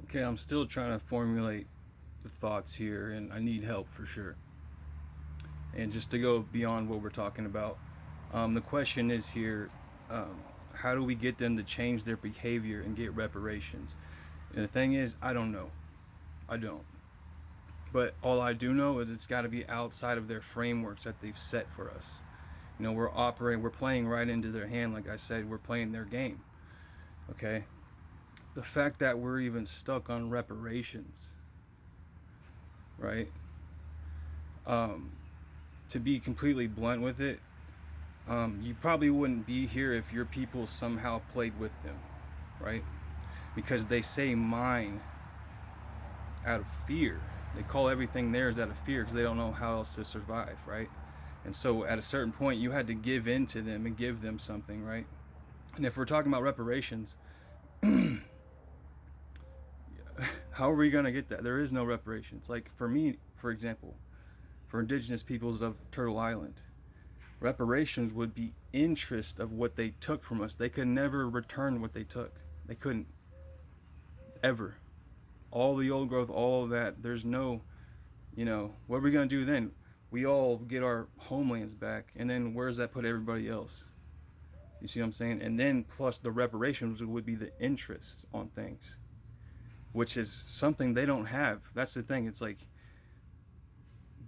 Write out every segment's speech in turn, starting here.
Okay, I'm still trying to formulate the thoughts here, and I need help for sure. And just to go beyond what we're talking about, the question is here: how do we get them to change their behavior and get reparations? And the thing is, I don't know. I don't. But all I do know is it's got to be outside of their frameworks that they've set for us. We're playing right into their hand. Like I said, we're playing their game. Okay. The fact that we're even stuck on reparations, right? Um, to be completely blunt with it, you probably wouldn't be here if your people somehow played with them, right? Because they say mine out of fear. They call everything theirs out of fear because they don't know how else to survive, right? And so at a certain point, you had to give in to them and give them something, right? And if we're talking about reparations, how are we going to get that? There is no reparations. Like for me, for example, for indigenous peoples of Turtle Island, reparations would be interest of what they took from us. They could never return what they took. They couldn't ever. All the old growth, all of that. There's no, what are we gonna do then? We all get our homelands back, and then where does that put everybody else? You see what I'm saying? And then plus the reparations would be the interest on things, which is something they don't have. That's the thing. It's like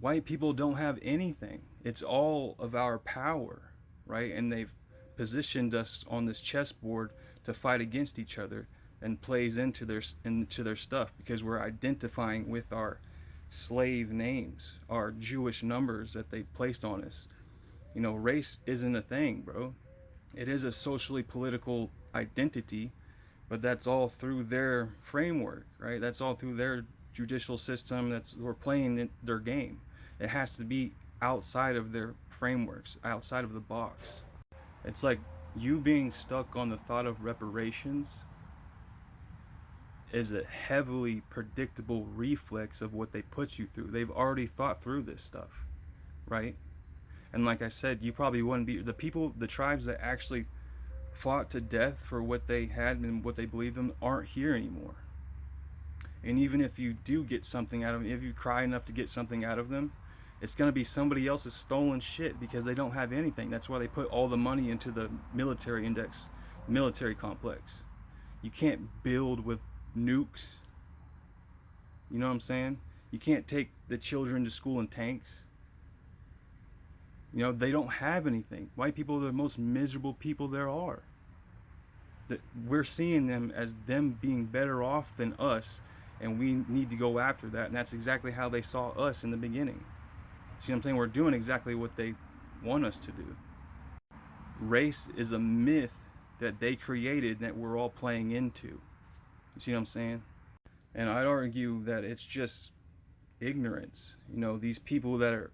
white people don't have anything. It's all of our power, right? And they've positioned us on this chessboard to fight against each other and plays into their stuff because we're identifying with our slave names, our Jewish numbers that they placed on us. Race isn't a thing, bro. It is a socially political identity, but that's all through their framework, right? That's all through their judicial system. We're playing their game. It has to be outside of their frameworks, outside of the box. It's like you being stuck on the thought of reparations is a heavily predictable reflex of what they put you through. They've already thought through this stuff, right? And like I said, you probably wouldn't be the tribes that actually fought to death for what they had and what they believed in aren't here anymore. And even if you do get something out of them, if you cry enough to get something out of them, it's going to be somebody else's stolen shit because they don't have anything. That's why they put all the money into the military complex. You can't build with nukes. You know what I'm saying? You can't take the children to school in tanks. They don't have anything. White people are the most miserable people there are. That we're seeing them as them being better off than us, and we need to go after that. And that's exactly how they saw us in the beginning. See what I'm saying? We're doing exactly what they want us to do. Race is a myth that they created that we're all playing into. You see what I'm saying? And I'd argue that it's just ignorance. These people that are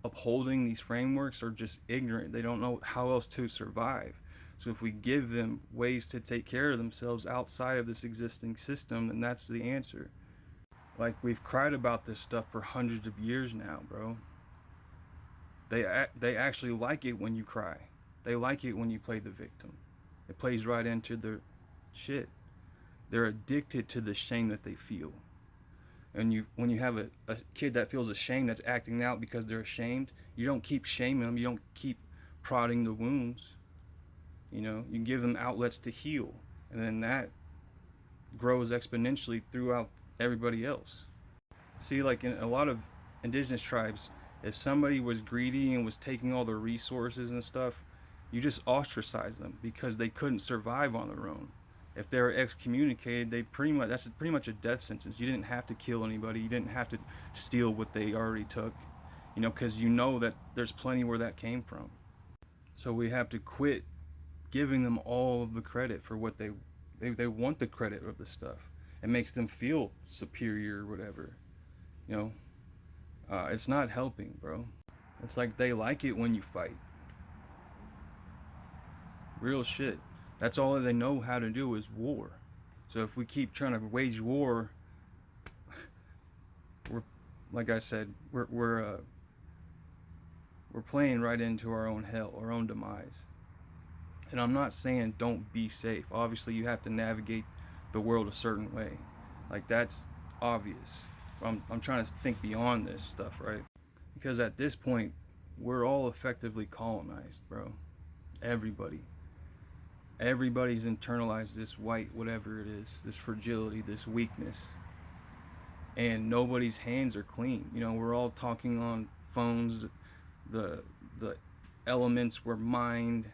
upholding these frameworks are just ignorant. They don't know how else to survive. So if we give them ways to take care of themselves outside of this existing system, then that's the answer. Like we've cried about this stuff for hundreds of years now, bro. They actually like it when you cry. They like it when you play the victim. It plays right into their shit. They're addicted to the shame that they feel. And when you have a kid that feels ashamed, that's acting out because they're ashamed, you don't keep shaming them. You don't keep prodding the wounds. You give them outlets to heal, and then that grows exponentially throughout everybody else. See, like in a lot of indigenous tribes, if somebody was greedy and was taking all the resources and stuff, you just ostracize them because they couldn't survive on their own. If they were excommunicated, that's pretty much a death sentence. You didn't have to kill anybody. You didn't have to steal what they already took, because that there's plenty where that came from. So we have to quit giving them all of the credit for what they want the credit of the stuff. It makes them feel superior or whatever. You know, it's not helping, bro. It's like they like it when you fight. Real shit. That's all they know how to do is war. So if we keep trying to wage war, we're, like I said, we're playing right into our own hell, our own demise. And I'm not saying don't be safe. Obviously, you have to navigate the world a certain way. Like that's obvious. I'm trying to think beyond this stuff, right? Because at this point, we're all effectively colonized, bro. Everybody. Everybody's internalized this white, whatever it is, this fragility, this weakness. And nobody's hands are clean. You know, we're all talking on phones. The elements were mined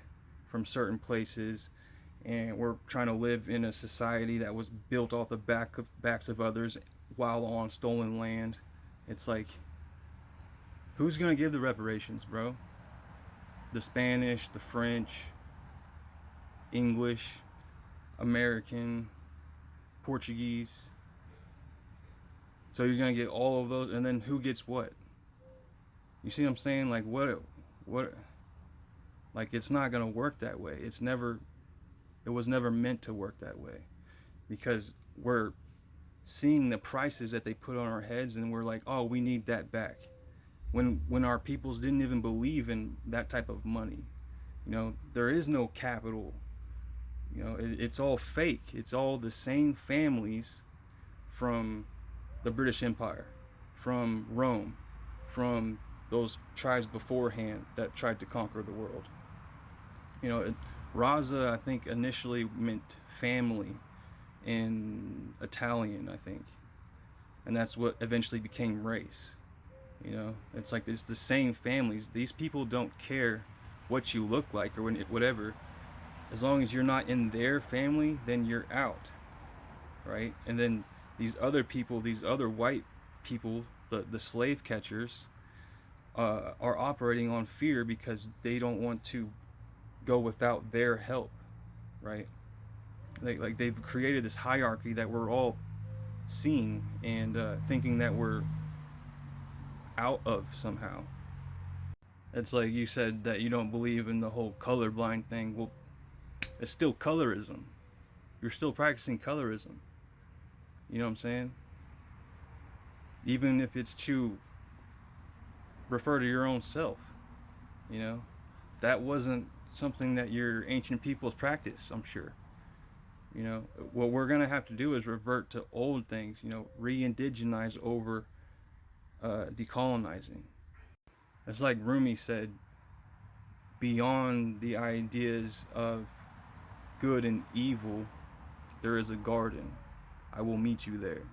from certain places, and we're trying to live in a society that was built off the backs of others while on stolen land. It's like, who's gonna give the reparations, bro? The Spanish, the French, English, American, Portuguese. So you're gonna get all of those, and then who gets what? You see what I'm saying? Like what? Like it's not gonna work that way. It was never meant to work that way, because we're seeing the prices that they put on our heads, and we're like, oh, we need that back. When our peoples didn't even believe in that type of money. You know, there is no capital. You know, it's all fake. It's all the same families from the British Empire, from Rome, from those tribes beforehand that tried to conquer the world. You know, Raza, I think, initially meant family in Italian, I think. And that's what eventually became race. You know, it's like it's the same families. These people don't care what you look like or whatever. As long as you're not in their family, then you're out, right? And then these other people, these other white people, the slave catchers, are operating on fear because they don't want to go without their help, right? Like they've created this hierarchy that we're all seeing and thinking that we're out of somehow. It's like you said that you don't believe in the whole colorblind thing. Well, it's still colorism. You're still practicing colorism. You know what I'm saying? Even if it's to refer to your own self, you know, that wasn't something that your ancient peoples practiced, I'm sure. You know, what we're going to have to do is revert to old things, you know, re-indigenize over decolonizing. It's like Rumi said, beyond the ideas of good and evil, there is a garden. I will meet you there.